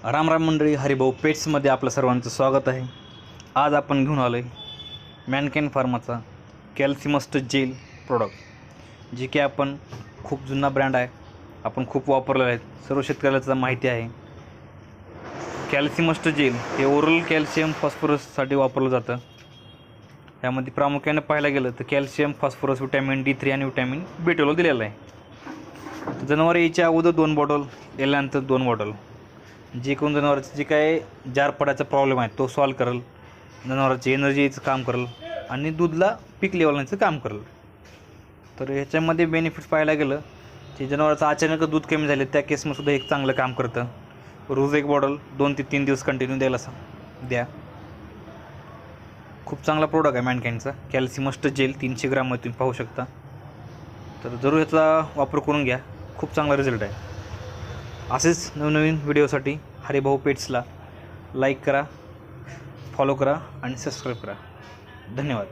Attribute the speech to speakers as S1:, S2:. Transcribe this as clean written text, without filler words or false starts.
S1: राम राम मंडळी, हरिभाऊ पेट्समध्ये आपलं सर्वांचं स्वागत आहे. आज आपण घेऊन आलो आहे मॅनकेन फार्माचा कॅल्सिमस्ट जेल प्रोडक्ट, जे की आपण खूप जुना ब्रँड आहे, आपण खूप वापरलेलं आहे, सर्व शेतकऱ्याला माहिती आहे. कॅल्सिमस्ट जेल हे ओरल कॅल्शियम फॉस्फरससाठी वापरलं जातं. यामध्ये प्रामुख्याने पाहायला गेलं तर कॅल्शियम, फॉस्फरस, विटॅमिन D3 आणि विटॅमिन B12 दिलेलं आहे. जनावर यायच्या अगोदर 2 बॉटल, याल्यानंतर 2 बॉटल, जे कोण जनावरांचं जे काय जार पडायचा प्रॉब्लेम आहे तो सॉल्व करेल, जनावरांची एनर्जीचं काम करेल आणि दूधला पीक लेवलचं काम करेल. तर ह्याच्यामध्ये बेनिफिट्स पाहायला गेलं की जनावरांचं अचानक दूध कमी झाले त्या केसमध्ये सुद्धा एक चांगलं काम करतं. रोज 1 बॉटल 2 ते 3 दिवस कंटिन्यू द्यायला द्या. खूप चांगला प्रोडक्ट आहे मॅनकाइंडचा कॅल्सिमस्ट जेल. 300 ग्राममध्ये तुम्ही पाहू शकता. तर जरूर याचा वापर करून घ्या, खूप चांगला रिझल्ट आहे. असेच नवनवीन व्हिडिओसाठी हरिभाऊ पेट्सला लाईक करा, फॉलो करा आणि सबस्क्राईब करा. धन्यवाद.